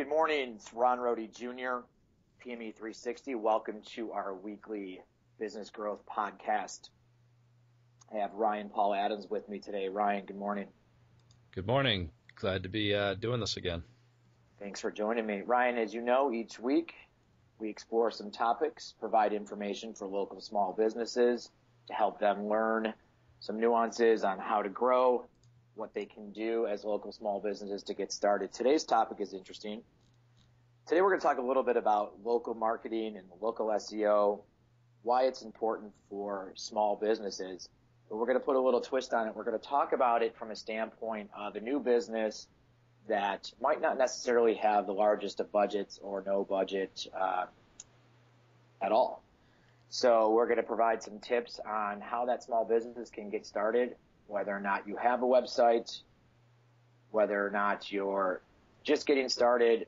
Good morning. It's Ron Rodi Jr., PME 360. Welcome to our weekly business growth podcast. I have Ryan Paul Adams with me today. Ryan, good morning. Good morning. Glad to be doing this again. Thanks for joining me. Ryan, as you know, each week we explore some topics, provide information for local small businesses to help them learn some nuances on how to grow, what they can do as local small businesses to get started. Today's topic is interesting. Today we're going to talk a little bit about local marketing and local SEO, why it's important for small businesses. But we're going to put a little twist on it. We're going to talk about it from a standpoint of a new business that might not necessarily have the largest of budgets or no budget at all. So we're going to provide some tips on how that small business can get started, whether or not you have a website, whether or not you're just getting started,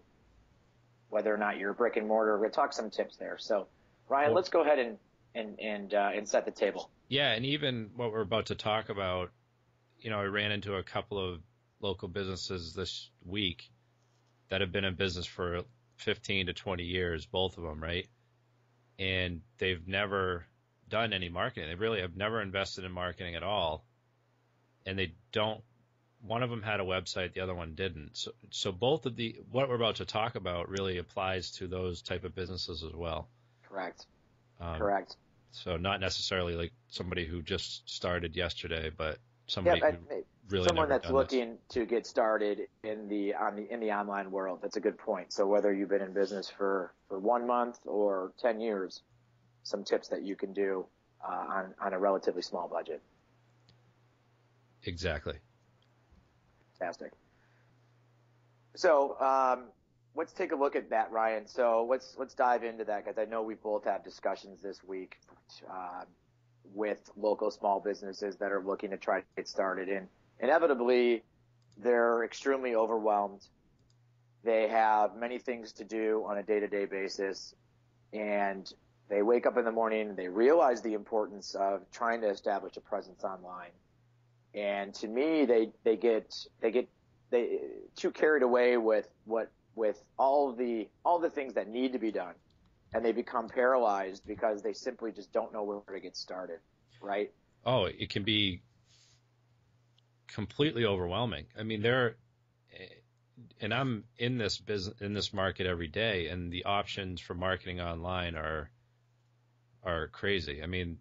whether or not you're a brick and mortar. We're going to talk some tips there. So, Ryan, let's go ahead and set the table. Yeah, and even what we're about to talk about, I ran into a couple of local businesses this week that have been in business for 15 to 20 years, both of them, right? And they've never done any marketing. They really have never invested in marketing at all. And they don't, one of them had a website, the other one didn't. So both of what we're about to talk about really applies to those type of businesses as well. Correct. Correct. So not necessarily like somebody who just started yesterday, but somebody who really someone never that's done looking to get started in the online world. That's a good point. So whether you've been in business for 1 month or 10 years, some tips that you can do on a relatively small budget. Exactly. Fantastic. So let's take a look at that, Ryan. So let's dive into that, because I know we both had discussions this week with local small businesses that are looking to try to get started. And inevitably, they're extremely overwhelmed. They have many things to do on a day-to-day basis, and they wake up in the morning and they realize the importance of trying to establish a presence online. And to me, they get too carried away with all the things that need to be done, and they become paralyzed because they simply just don't know where to get started, right? Oh, it can be completely overwhelming. I mean, and I'm in this business, in this market every day, and the options for marketing online are crazy. I mean,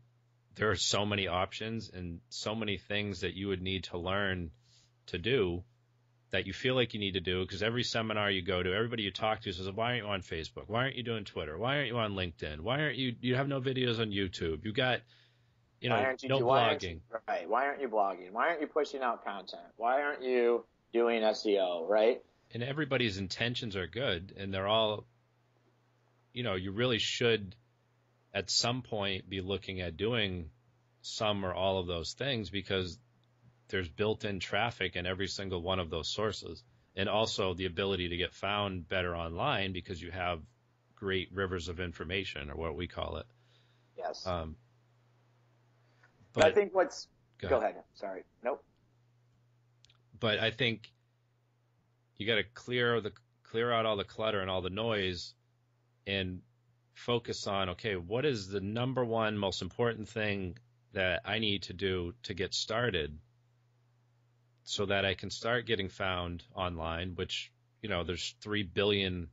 there are so many options and so many things that you would need to learn to do that you feel like you need to do, because every seminar you go to, everybody you talk to says, why aren't you on Facebook? Why aren't you doing Twitter? Why aren't you on LinkedIn? Why aren't you have no videos on YouTube? You got, no blogging. Right. Why aren't you blogging? Why aren't you pushing out content? Why aren't you doing SEO, right? And everybody's intentions are good, and they're all, you really should at some point be looking at doing some or all of those things, because there's built-in traffic in every single one of those sources, and also the ability to get found better online because you have great rivers of information, or what we call it. Yes. But I think go ahead. Sorry. Nope. But I think you got to clear out all the clutter and all the noise and focus on, okay, what is the number one most important thing that I need to do to get started, so that I can start getting found online, which, there's 3 billion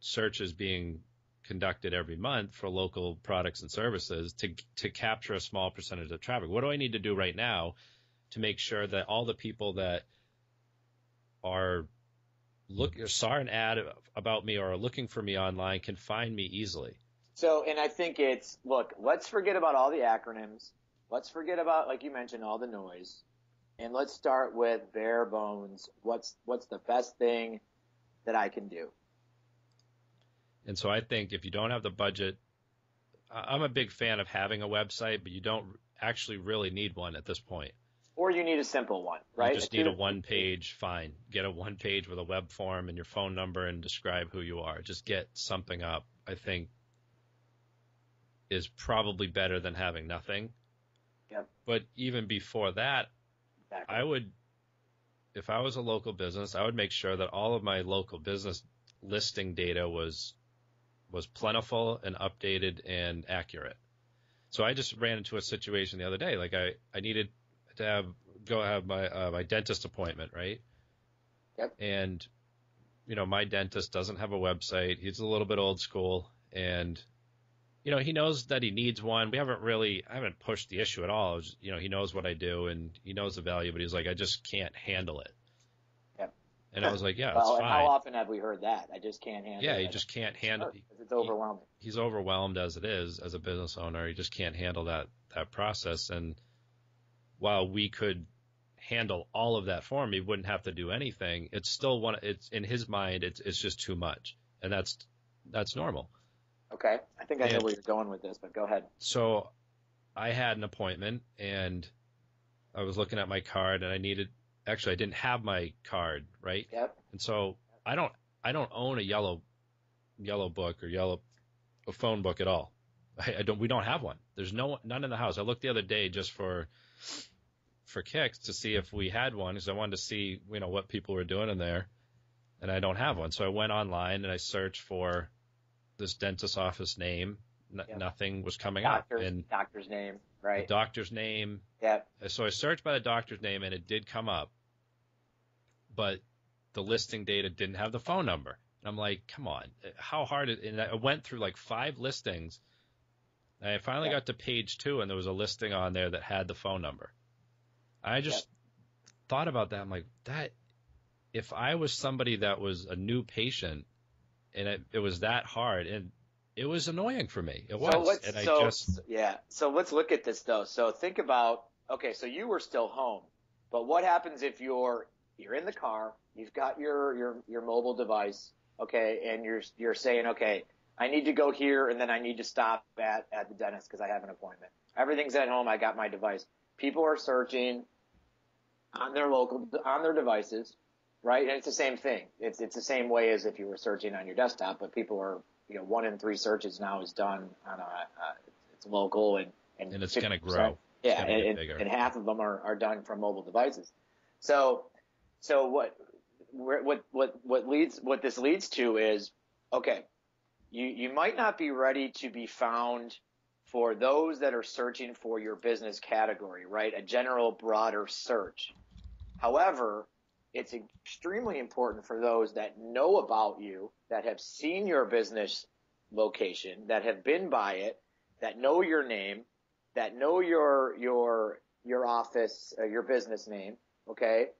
searches being conducted every month for local products and services to capture a small percentage of traffic. What do I need to do right now to make sure that all the people that saw an ad about me or are looking for me online can find me easily? So, and I think let's forget about all the acronyms. Let's forget about, like you mentioned, all the noise. And let's start with bare bones. What's the best thing that I can do? And so I think if you don't have the budget, I'm a big fan of having a website, but you don't actually really need one at this point. Or you need a simple one, right? You just need a one-page, fine. Get a one-page with a web form and your phone number and describe who you are. Just get something up, I think, is probably better than having nothing. Yep. But even before that, exactly. if I was a local business, I would make sure that all of my local business listing data was plentiful and updated and accurate. So I just ran into a situation the other day. Like I needed to have my dentist appointment, right? Yep. And my dentist doesn't have a website. He's a little bit old school, and he knows that he needs one. I haven't pushed the issue at all. He knows what I do and he knows the value, but he's like, I just can't handle it. Yep. And I was like, yeah, well, it's and fine. how often have we heard that? I just can't handle it. Yeah, he just can't handle it. It's overwhelming. He's overwhelmed as it is as a business owner. He just can't handle that process. And while we could handle all of that for him, he wouldn't have to do anything. It's still it's in his mind, it's just too much. And that's normal. Okay. I think I know where you're going with this, but go ahead. So I had an appointment and I was looking at my card and I didn't have my card, right? Yep. And so I don't own a yellow book or a phone book at all. We don't have one. There's none in the house. I looked the other day just for kicks to see if we had one because I wanted to see, what people were doing in there, and I don't have one. So I went online and I searched for this dentist office name. Nothing was coming up. And doctor's name, right? The doctor's name. Yeah. So I searched by the doctor's name and it did come up, but the listing data didn't have the phone number. And I'm like, come on, how hard is it? And I went through like 5 listings. And I finally got to page 2 and there was a listing on there that had the phone number. I just thought about that. I'm like, if I was somebody that was a new patient and it was that hard, and it was annoying for me. It was. So let's look at this though. So think about, okay, so you were still home, but what happens if you're in the car, you've got your mobile device, okay, and you're saying, okay, I need to go here and then I need to stop at the dentist because I have an appointment. Everything's at home. I got my device. People are searching on their devices, right? And it's the same thing. It's the same way as if you were searching on your desktop, but people are, 1 in 3 searches now is done on it's local and it's going to grow. Yeah. And half of them are done from mobile devices. So what this leads to is, okay, you might not be ready to be found for those that are searching for your business category, right? A general broader search. However, it's extremely important for those that know about you, that have seen your business location, that have been by it, that know your name, that know your office, your business name, okay?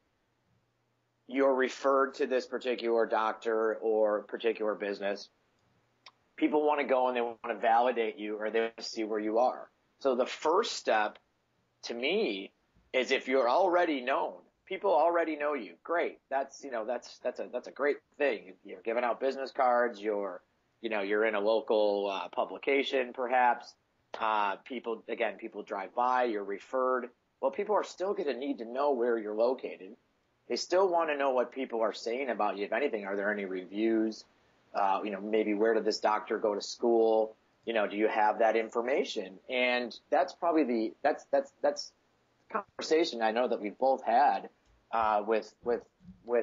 You're referred to this particular doctor or particular business. People want to go and they want to validate you or they want to see where you are. So the first step to me is if you're already known, people already know you. Great. That's a great thing. You're giving out business cards. You're in a local publication perhaps. People drive by, you're referred. Well, people are still going to need to know where you're located. They still want to know what people are saying about you. If anything, are there any reviews? Maybe where did this doctor go to school? Do you have that information? And that's probably that's conversation I know that we've both had with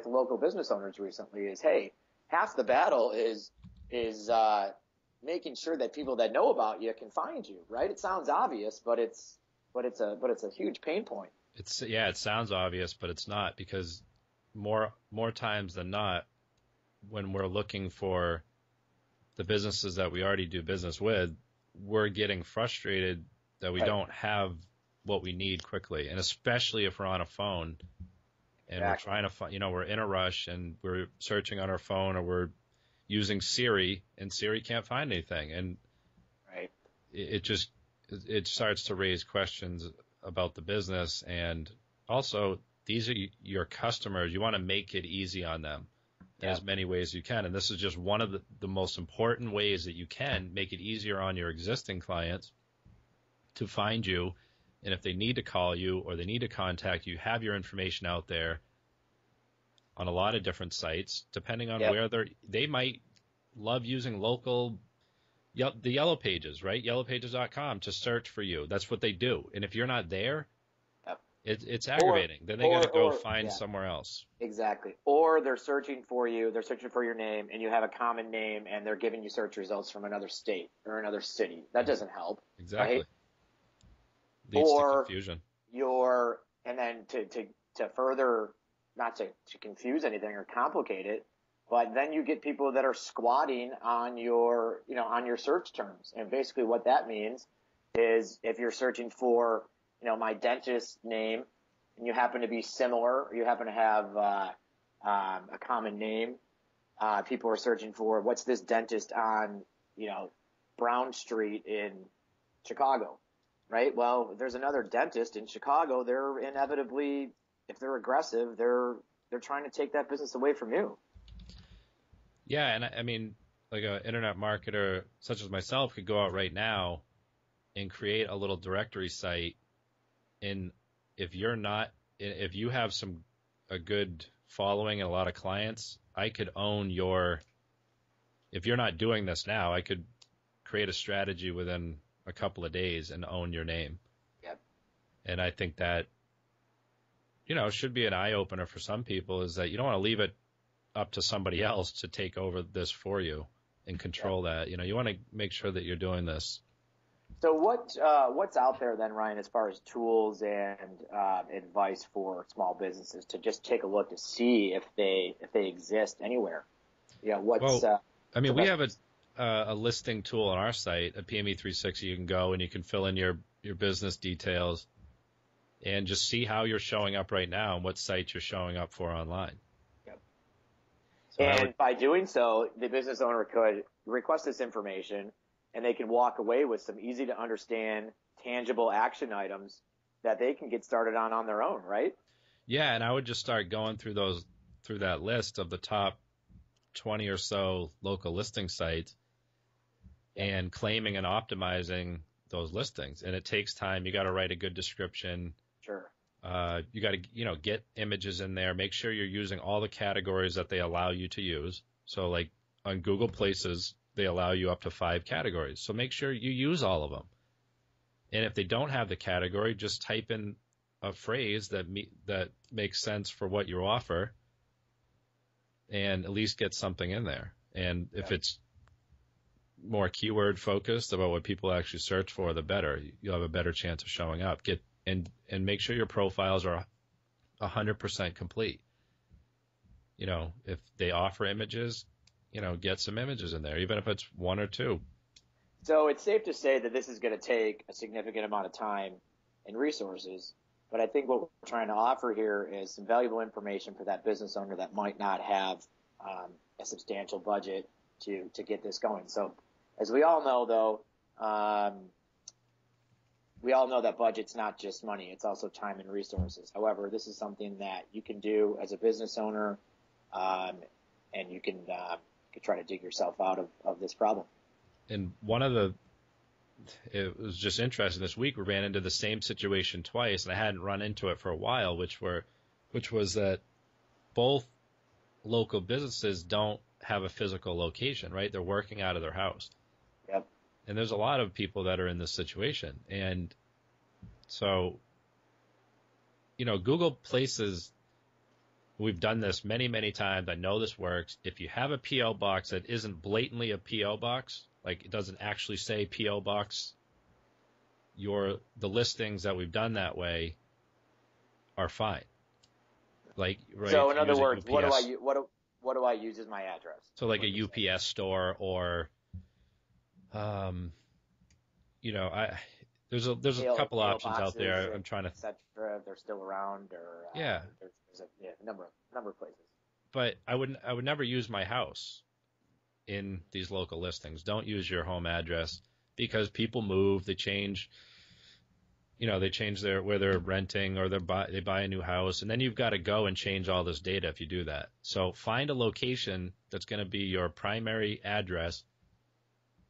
local business owners recently is, hey, half the battle is making sure that people that know about you can find you, right? It sounds obvious, but it's a huge pain point. It sounds obvious, but it's not, because more times than not, when we're looking for the businesses that we already do business with, we're getting frustrated that we don't have what we need quickly. And especially if we're on a phone and we're trying to find, we're in a rush and we're searching on our phone or we're using Siri and Siri can't find anything. And it starts to raise questions about the business. And also, these are your customers. You want to make it easy on them in as many ways as you can. And this is just one of the most important ways that you can make it easier on your existing clients to find you. And if they need to call you or they need to contact you, have your information out there on a lot of different sites, depending on where they might love using the yellow pages, right? Yellowpages.com to search for you. That's what they do. And if you're not there, It's Or, aggravating. Then they got to go find yeah, somewhere else. exactly. Or they're searching for you, they're searching for your name, and you have a common name, and they're giving you search results from another state or another city. That doesn't help, Exactly. right? Leads to Or confusion. and then to further, not to confuse anything or complicate it, but then you get people that are squatting on on your search terms. And basically what that means is if you're searching for, my dentist name and you happen to be similar, or you happen to have, a common name, people are searching for what's this dentist on, Brown Street in Chicago. Right? Well, if there's another dentist in Chicago, they're inevitably, if they're aggressive, they're trying to take that business away from you. Yeah, and I mean, like an internet marketer such as myself could go out right now and create a little directory site. And if you have a good following and a lot of clients, I could own if you're not doing this now, I could create a strategy within a couple of days and own your name. Yep. And I think that, should be an eye opener for some people, is that you don't want to leave it up to somebody else to take over this for you and control that. You want to make sure that you're doing this. So what's out there then, Ryan, as far as tools and advice for small businesses to just take a look to see if they exist anywhere? We have a listing tool on our site at PME 360. You can go and you can fill in your business details and just see how you're showing up right now and what sites you're showing up for online. Yep. So by doing so, the business owner could request this information and they can walk away with some easy to understand, tangible action items that they can get started on their own, right? Yeah, and I would just start going through that list of the top 20 or so local listing sites and claiming and optimizing those listings. And it takes time. You got to write a good description. Sure. You got to, get images in there. Make sure you're using all the categories that they allow you to use. So like on Google Places, they allow you up to 5 categories. So make sure you use all of them. And if they don't have the category, just type in a phrase that makes sense for what you offer and at least get something in there. And if it's more keyword focused about what people actually search for, the better. You'll have a better chance of showing up. And make sure your profiles are 100% complete. If they offer images, get some images in there, even if it's 1 or 2. So it's safe to say that this is going to take a significant amount of time and resources. But I think what we're trying to offer here is some valuable information for that business owner that might not have a substantial budget to get this going. So as we all know, though, we all know that budget's not just money. It's also time and resources. However, this is something that you can do as a business owner, and you can try to dig yourself out of this problem. And it was just interesting. This week we ran into the same situation twice, and I hadn't run into it for a while, which was that both local businesses don't have a physical location, right? They're working out of their house. Yep. And there's a lot of people that are in this situation. And so, Google Places, we've done this many, many times. I know this works. If you have a P.O. box that isn't blatantly a P.O. box, like it doesn't actually say P.O. box, the listings that we've done that way are fine. Like, right? So in other words, what do I use as my address? So like a UPS store or, there's a couple options out there. I'm trying to, etc. They're still around, or there's a number of places. But I would never use my house in these local listings. Don't use your home address because people move, they change. They change where they're renting, or they buy a new house, and then you've got to go and change all this data if you do that. So find a location that's going to be your primary address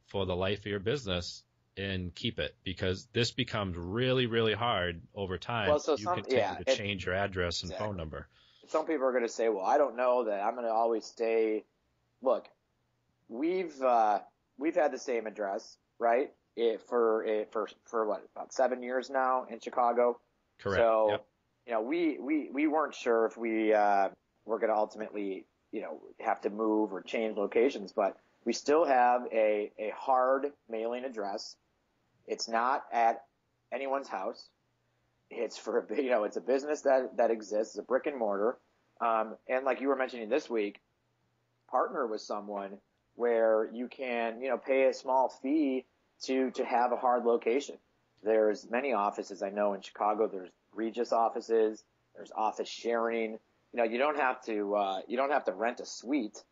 for the life of your business and keep it, because this becomes really, really hard over time. Well, so you continue to change your address and phone number. Some people are going to say, well, I don't know that I'm going to always stay. Look, we've had the same address, right? For what, about 7 years now in Chicago. Correct. So yep. we weren't sure if we were going to ultimately, have to move or change locations, but we still have a hard mailing address. It's not at anyone's house. It's for, it's a business that exists, a brick and mortar. And like you were mentioning this week, partner with someone where you can, pay a small fee to have a hard location. There's many offices I know in Chicago. There's Regis offices. There's office sharing. You don't have to rent a suite,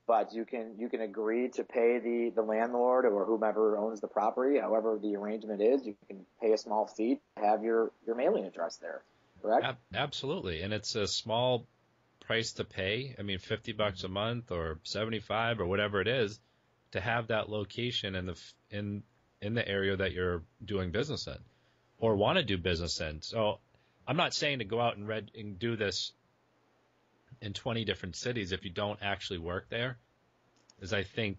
but you can agree to pay the landlord or whomever owns the property, however the arrangement is. You can pay a small fee to have your mailing address there. Correct? Absolutely, and it's a small price to pay. I mean, $50 a month or 75 or whatever it is to have that location in the area that you're doing business in or want to do business in. So I'm not saying to go out and do this in 20 different cities if you don't actually work there, as I think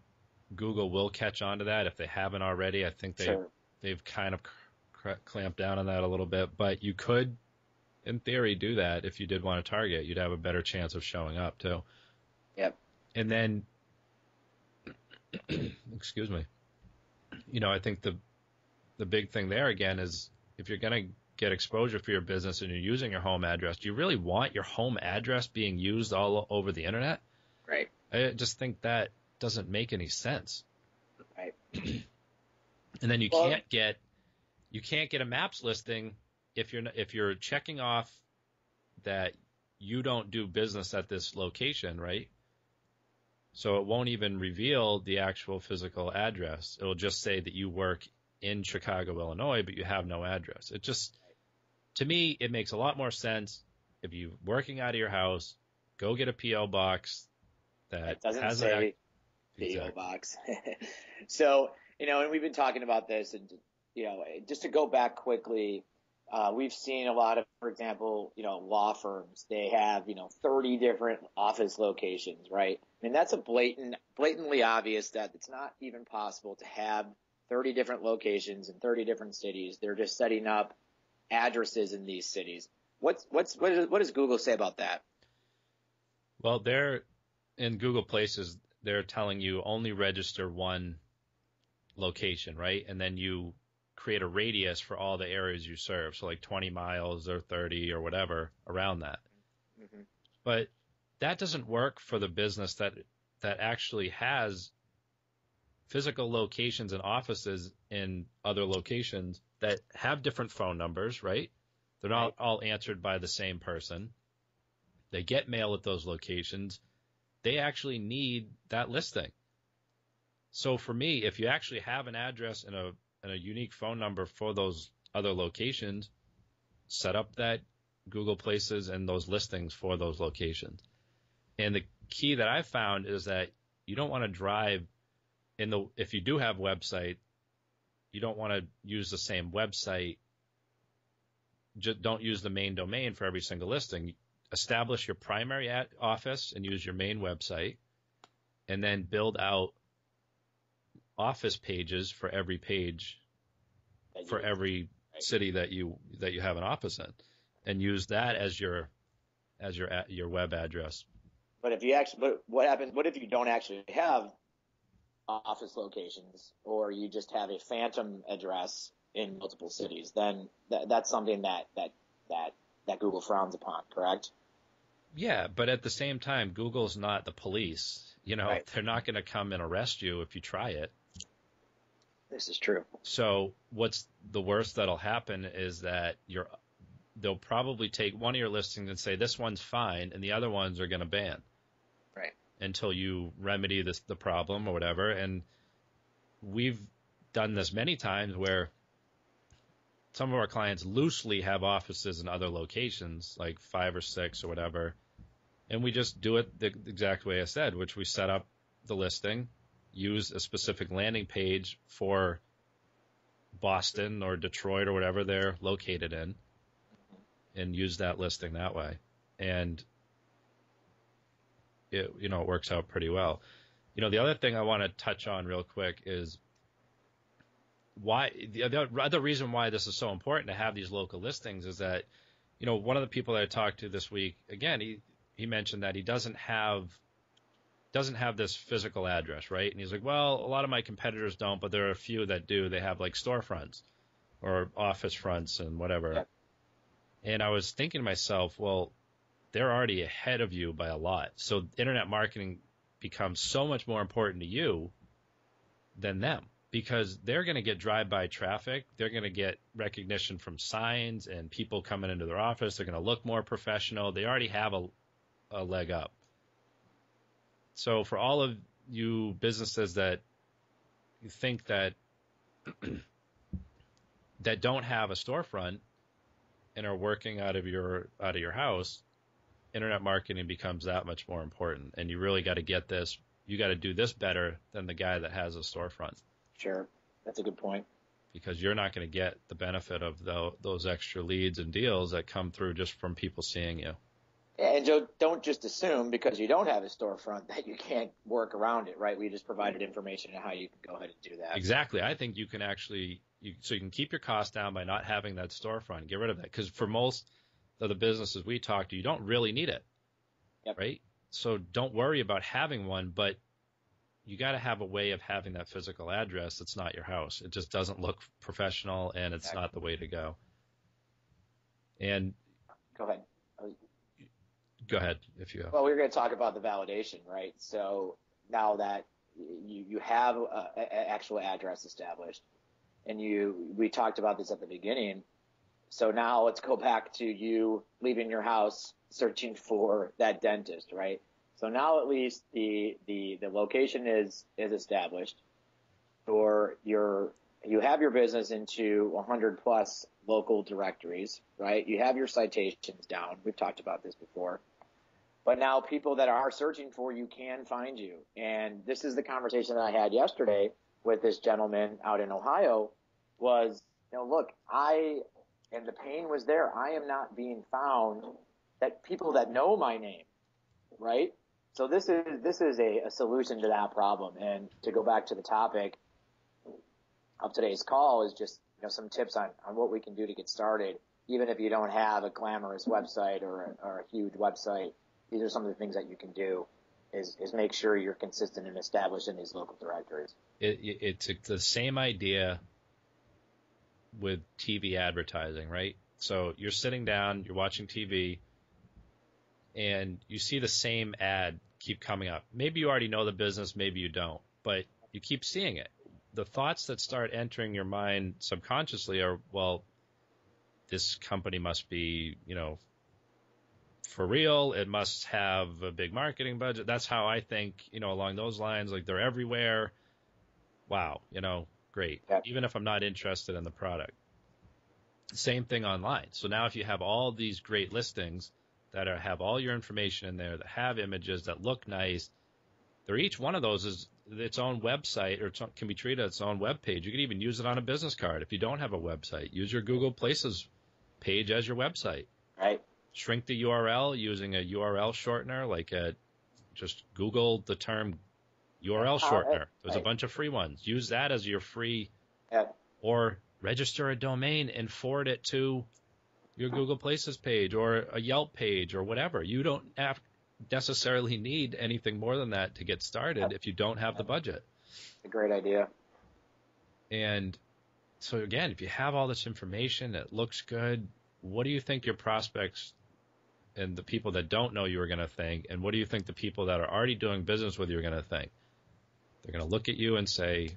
Google will catch on to that if they haven't already. I think they've kind of clamped down on that a little bit, but you could, in theory, do that if you did want to target. You'd have a better chance of showing up too. Yep. And then, excuse me, I think the big thing there again is if you're going to get exposure for your business and you're using your home address, do you really want your home address being used all over the internet? Right. I just think that doesn't make any sense. Right. And then you can't get a maps listing if you're checking off that you don't do business at this location, right? So it won't even reveal the actual physical address. It'll just say that you work in Chicago, Illinois, but you have no address. It just, to me, it makes a lot more sense if you're working out of your house, go get a P.O. box that has say P.O. box. So, and we've been talking about this, and, just to go back quickly, we've seen a lot of, for example, law firms, they have, 30 different office locations, right? I mean, that's a blatantly obvious that it's not even possible to have 30 different locations in 30 different cities. They're just setting up addresses in these cities. What does Google say about that? Well, they're in Google Places, they're telling you only register one location, right? And then you create a radius for all the areas you serve. So like 20 miles or 30 or whatever around that. Mm-hmm. But that doesn't work for the business that actually has physical locations and offices in other locations that have different phone numbers, right? They're not all answered by the same person. They get mail at those locations. They actually need that listing. So for me, if you actually have an address and a unique phone number for those other locations, set up that Google Places and those listings for those locations. And the key that I've found is that you don't want to drive if you do have a website, you don't want to use the same website. Just don't use the main domain for every single listing. Establish your primary office and use your main website, and then build out office pages for every page for every city that you have an office in, and use that as your web address. But what happens? What if you don't actually have office locations, or you just have a phantom address in multiple cities? Then that's something that Google frowns upon, correct? Yeah, but at the same time, Google's not the police. Right. They're not going to come and arrest you if you try it. This is true. So what's the worst that'll happen is that they'll probably take one of your listings and say this one's fine, and the other ones are going to ban. Right. Until you remedy the problem or whatever. And we've done this many times where some of our clients loosely have offices in other locations, like 5 or 6 or whatever. And we just do it the exact way I said, which we set up the listing, use a specific landing page for Boston or Detroit or whatever they're located in, and use that listing that way. And it works out pretty well. The other thing I want to touch on real quick is why the other reason why this is so important to have these local listings is that, one of the people that I talked to this week, again, he mentioned that he doesn't have this physical address, right? And he's like, well, a lot of my competitors don't, but there are a few that do. They have like storefronts or office fronts and whatever. Yep. And I was thinking to myself, well, they're already ahead of you by a lot. So internet marketing becomes so much more important to you than them, because they're going to get drive-by traffic. They're going to get recognition from signs and people coming into their office. They're going to look more professional. They already have a leg up. So for all of you businesses that you think that that don't have a storefront and are working out of your house, internet marketing becomes that much more important. And you really got to get this. You got to do this better than the guy that has a storefront. Sure. That's a good point. Because you're not going to get the benefit of those extra leads and deals that come through just from people seeing you. And Joe, don't just assume because you don't have a storefront that you can't work around it, right? We just provided information on how you can go ahead and do that. Exactly. I think you can actually, so you can keep your costs down by not having that storefront. Get rid of that. Because for most of the businesses we talk to, you don't really need it, yep. Right? So don't worry about having one, but you got to have a way of having that physical address that's not your house. It just doesn't look professional, and it's not the way to go. And go ahead. Go ahead if you have. Well, we were going to talk about the validation, right? So now that you have an actual address established, and we talked about this at the beginning. So now let's go back to you leaving your house, searching for that dentist, right? So now at least the location is established, or you have your business into 100 plus local directories, right? You have your citations down. We've talked about this before. But now people that are searching for you can find you. And this is the conversation that I had yesterday with this gentleman out in Ohio was, look, and the pain was there. I am not being found, that people that know my name, right? So this is a solution to that problem. And to go back to the topic of today's call is just, some tips on what we can do to get started, even if you don't have a glamorous website or a huge website. These are some of the things that you can do is make sure you're consistent and established in these local directories. It's the same idea with TV advertising, right? So you're sitting down, you're watching TV, and you see the same ad keep coming up. Maybe you already know the business, maybe you don't, but you keep seeing it. The thoughts that start entering your mind subconsciously are, well, this company must be, for real. It must have a big marketing budget. That's how I think, along those lines, like they're everywhere. Wow, great. Yeah. Even if I'm not interested in the product. Same thing online. So now if you have all these great listings that have all your information in there, that have images that look nice, each one of those is its own website, or can be treated as its own web page. You can even use it on a business card. If you don't have a website, use your Google Places page as your website. Right. Shrink the URL using a URL shortener, just Google the term URL shortener. There's a bunch of free ones. Use that as your free, or register a domain and forward it to your Google Places page or a Yelp page or whatever. You don't necessarily need anything more than that to get started if you don't have the budget. A great idea. And so again, if you have all this information, it looks good. What do you think your prospects and the people that don't know you are going to think? And what do you think the people that are already doing business with you are going to think? They're going to look at you and say,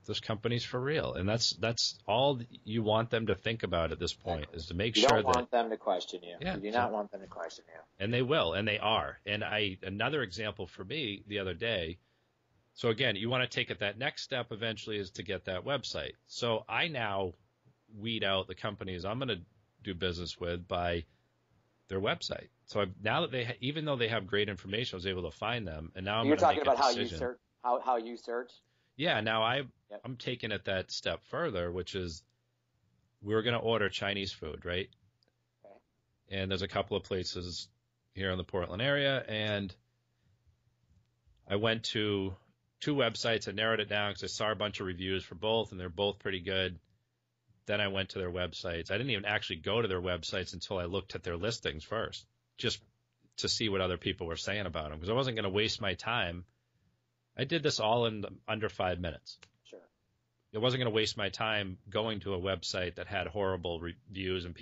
this company's for real. And that's all you want them to think about at this point, is to make sure that you don't want them to question you. Yeah, you do not want them to question you. And they will, and they are. And another example for me the other day. So again, you want to take it that next step eventually is to get that website. So I now weed out the companies I'm going to do business with by their website. So now that even though they have great information, I was able to find them. And now you're talking about how you search. How you search. Yeah. Now I'm taking it that step further, which is we're going to order Chinese food, right? Okay. And there's a couple of places here in the Portland area, and I went to 2 websites. I narrowed it down because I saw a bunch of reviews for both, and they're both pretty good. Then I went to their websites. I didn't even actually go to their websites until I looked at their listings first, just to see what other people were saying about them, because I wasn't going to waste my time. I did this all in under 5 minutes. Sure. It wasn't going to waste my time going to a website that had horrible reviews and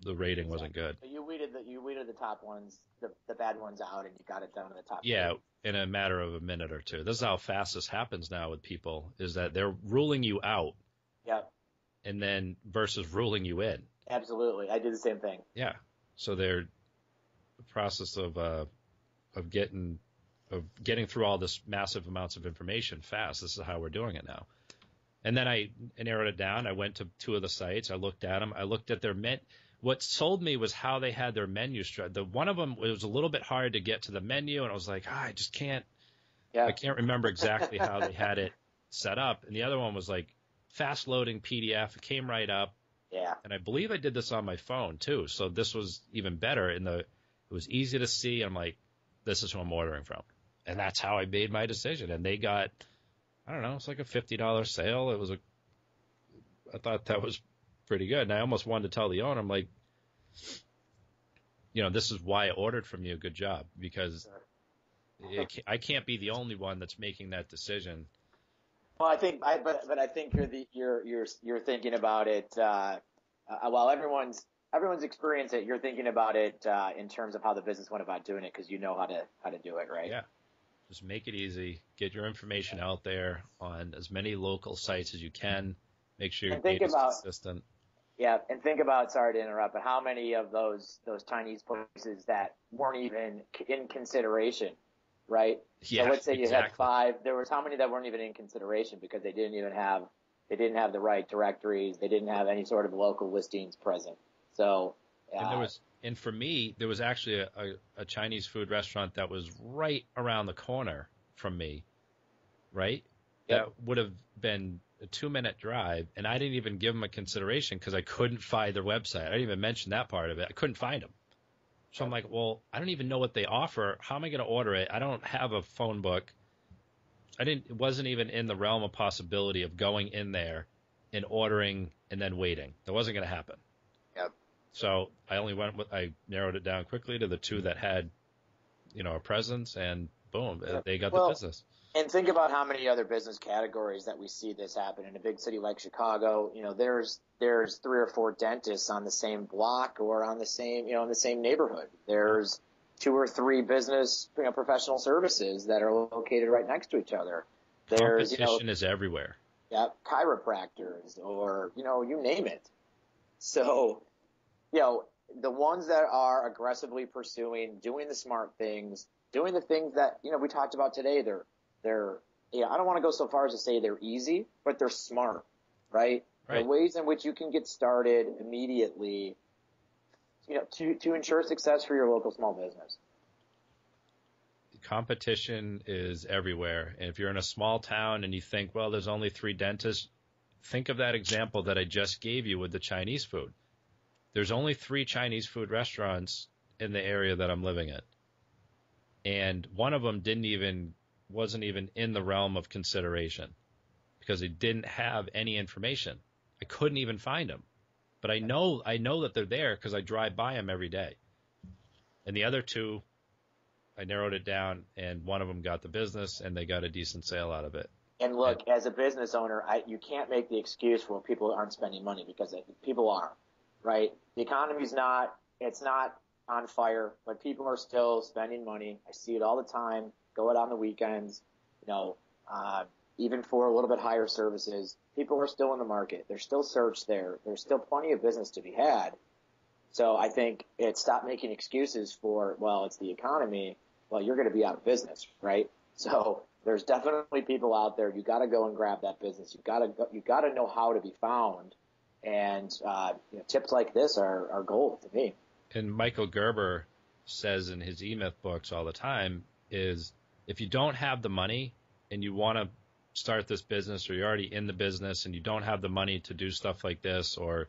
the rating wasn't good. So you weeded the top ones, the bad ones out, and you got it down to the top. Yeah, in a matter of a minute or two. This is how fast this happens now with people, is that they're ruling you out. Yep. And then versus ruling you in. Absolutely. I did the same thing. Yeah. So they're the process of getting through all this massive amounts of information fast. This is how we're doing it now. And then I narrowed it down. I went to 2 of the sites. I looked at them. I looked at their What sold me was how they had their menu structured. One of them, it was a little bit hard to get to the menu, and I was like, I just can't. Yeah. I can't remember exactly how they had it set up. And the other one was like fast loading PDF. It came right up. Yeah. And I believe I did this on my phone too. So this was even better. It was easy to see. I'm like, this is who I'm ordering from. And that's how I made my decision. And they got, I don't know, it's like a $50 sale. I thought that was pretty good. And I almost wanted to tell the owner, I'm like, this is why I ordered from you. Good job. Because I can't be the only one that's making that decision. Well, I think you're thinking about it. While everyone's experienced it, you're thinking about it in terms of how the business went about doing it, because you know how to do it, right? Yeah, just make it easy. Get your information out there on as many local sites as you can. Make sure your data is consistent. Yeah, and think about, sorry to interrupt, but how many of those Chinese places that weren't even in consideration, right? Yeah, so let's say you had 5. There was how many that weren't even in consideration because they didn't have the right directories. They didn't have any sort of local listings present. So, and for me, there was actually a Chinese food restaurant that was right around the corner from me, right? Yep. That would have been a 2-minute drive, and I didn't even give them a consideration because I couldn't find their website. I didn't even mention that part of it. I couldn't find them. So I'm like, well, I don't even know what they offer. How am I going to order it? I don't have a phone book. It wasn't even in the realm of possibility of going in there and ordering and then waiting. That wasn't going to happen. Yep. So I narrowed it down quickly to the 2 that had, a presence, and boom, they got the business. And think about how many other business categories that we see this happen in a big city like Chicago. There's 3 or 4 dentists on the same block or on the same, in the same neighborhood. There's 2 or 3 business, professional services that are located right next to each other. There's, competition is everywhere. Yeah, chiropractors or, you name it. So, the ones that are aggressively pursuing, doing the smart things, doing the things that, we talked about today, they're I don't want to go so far as to say they're easy, but they're smart, right? The ways in which you can get started immediately, to ensure success for your local small business. Competition is everywhere. And if you're in a small town and you think, well, there's only 3 dentists, think of that example that I just gave you with the Chinese food. There's only 3 Chinese food restaurants in the area that I'm living in. And one of them wasn't even in the realm of consideration because they didn't have any information. I couldn't even find them. But I know that they're there because I drive by them every day. And the other 2, I narrowed it down, and one of them got the business, and they got a decent sale out of it. And look, as a business owner, you can't make the excuse for people aren't spending money, because people are, right? The economy's not on fire, but people are still spending money. I see it all the time. Go out on the weekends, even for a little bit higher services. People are still in the market. There's still search there. There's still plenty of business to be had. So I think stop making excuses for, well, it's the economy. Well, you're going to be out of business, right? So there's definitely people out there. You got to go and grab that business. You got to know how to be found. And tips like this are gold to me. And Michael Gerber says in his E-Myth books all the time is, if you don't have the money and you want to start this business, or you're already in the business and you don't have the money to do stuff like this, or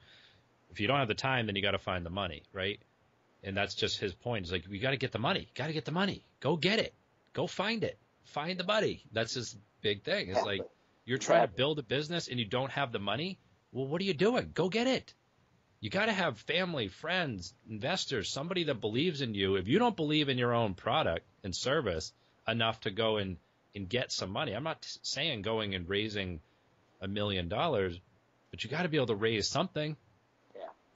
if you don't have the time, then you got to find the money, right? And that's just his point. It's like, we got to get the money. Got to get the money. Go get it. Go find it. Find the money. That's his big thing. It's like, you're trying to build a business and you don't have the money. Well, what are you doing? Go get it. You got to have family, friends, investors, somebody that believes in you. If you don't believe in your own product and service enough to go and get some money, I'm not saying going and raising $1 million, but you got to be able to raise something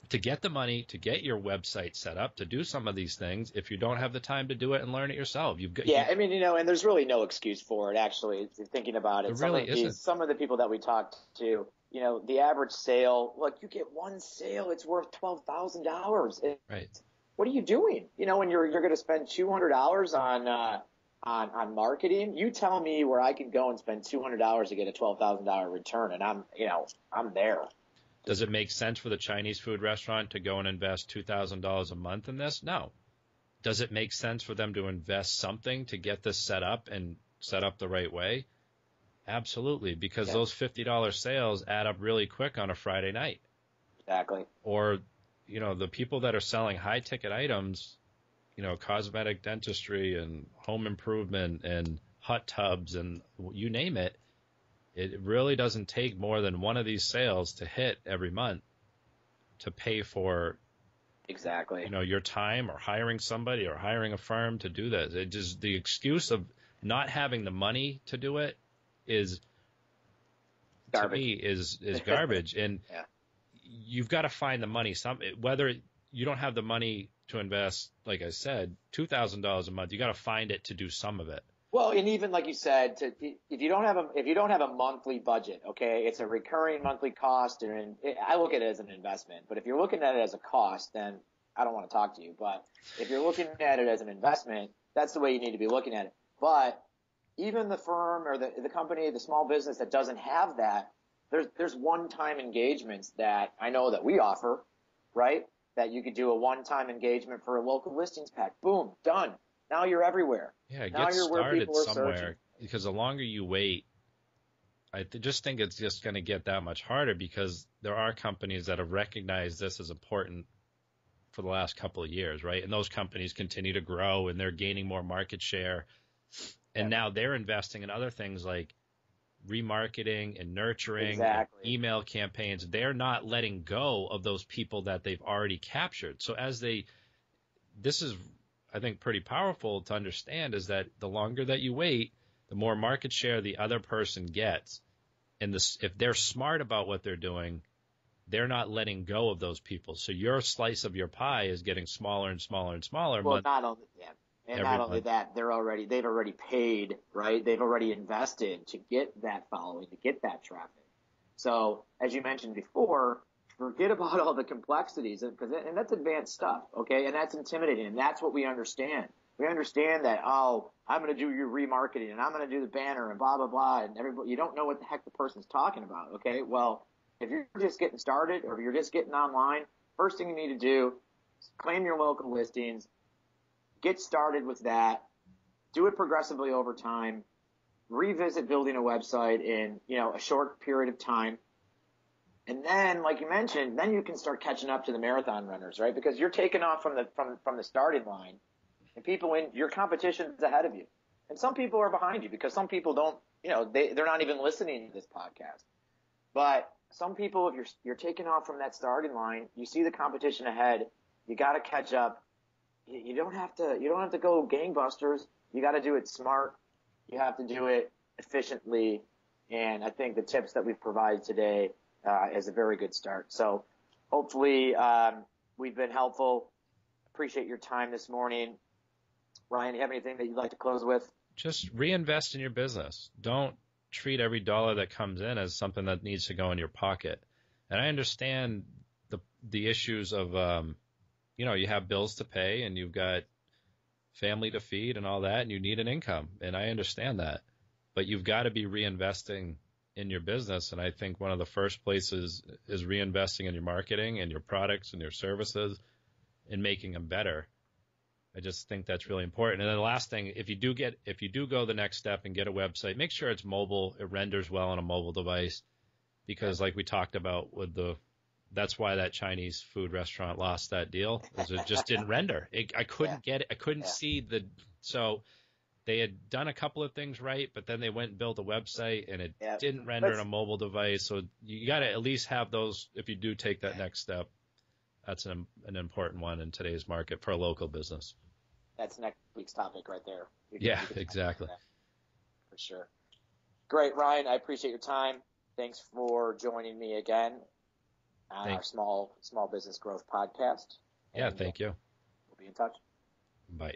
to get the money, to get your website set up, to do some of these things. If you don't have the time to do it and learn it yourself, I mean, and there's really no excuse for it, actually, thinking about it. There really isn't. Some of the people that we talked to, the average sale, look, you get one sale, it's worth $12,000. Right. What are you doing? When you're going to spend $200 on marketing, you tell me where I can go and spend $200 to get a $12,000 return, and I'm there. Does it make sense for the Chinese food restaurant to go and invest $2,000 a month in this? No. Does it make sense for them to invest something to get this set up and set up the right way? Absolutely, because those $50 sales add up really quick on a Friday night. Exactly. Or, the people that are selling high-ticket items, cosmetic dentistry and home improvement and hot tubs and you name it, it really doesn't take more than one of these sales to hit every month to pay for your time or hiring somebody or hiring a firm to do this. It just, the excuse of not having the money to do it is garbage. To me is garbage. And you've got to find the money. Whether you don't have the money to invest, like I said, $2,000 a month, you got to find it to do some of it. Well, and even like you said, if you don't have a monthly budget, okay, it's a recurring monthly cost, and I look at it as an investment. But if you're looking at it as a cost, then I don't want to talk to you. But if you're looking at it as an investment, that's the way you need to be looking at it. But even the firm or the company, the small business that doesn't have that, there's one-time engagements that I know that we offer, right? That you could do a one-time engagement for a local listings pack. Boom, done. Now you're everywhere. Yeah, now get you're started where people are somewhere searching. Because the longer you wait, I just think it's just going to get that much harder because there are companies that have recognized this as important for the last couple of years, right? And those companies continue to grow and they're gaining more market share. And now they're investing in other things like remarketing and nurturing, and email campaigns. They're not letting go of those people that they've already captured. So this is, I think, pretty powerful to understand, is that the longer that you wait, the more market share the other person gets. And if they're smart about what they're doing, they're not letting go of those people. So your slice of your pie is getting smaller and smaller and smaller. Well, not only that, they've already paid, right? They've already invested to get that following, to get that traffic. So as you mentioned before, forget about all the complexities, and that's advanced stuff, okay? And that's intimidating, and that's what we understand. We understand that, I'm going to do your remarketing, and I'm going to do the banner, and blah, blah, blah, and everybody, you don't know what the heck the person's talking about, okay? Well, if you're just getting started or if you're just getting online, first thing you need to do is claim your local listings, get started with that, do it progressively over time, revisit building a website in, a short period of time. And then, like you mentioned, then you can start catching up to the marathon runners, right? Because you're taking off from the starting line, and your competition's ahead of you. And some people are behind you because some people don't, they're not even listening to this podcast. But some people, if you're taking off from that starting line, you see the competition ahead, you got to catch up. You don't have to go gangbusters. You got to do it smart. You have to do it efficiently. And I think the tips that we've provided today is a very good start. So hopefully we've been helpful. Appreciate your time this morning. Ryan, do you have anything that you'd like to close with? Just reinvest in your business. Don't treat every dollar that comes in as something that needs to go in your pocket. And I understand the issues of you have bills to pay and you've got family to feed and all that, and you need an income. And I understand that. But you've got to be reinvesting in your business. And I think one of the first places is reinvesting in your marketing and your products and your services and making them better. I just think that's really important. And then the last thing, if you do go the next step and get a website, make sure it's mobile. It renders well on a mobile device, because like we talked about that's why that Chinese food restaurant lost that deal, because it just didn't render. I couldn't get it. I couldn't see so they had done a couple of things right, but then they went and built a website and it Yeah. didn't render on a mobile device. So you got to at least have those if you do take that next step. That's an important one in today's market for a local business. That's next week's topic right there. Yeah, exactly. For sure. Great, Ryan. I appreciate your time. Thanks for joining me again on our small business growth podcast. Yeah, thank you. We'll be in touch. Bye.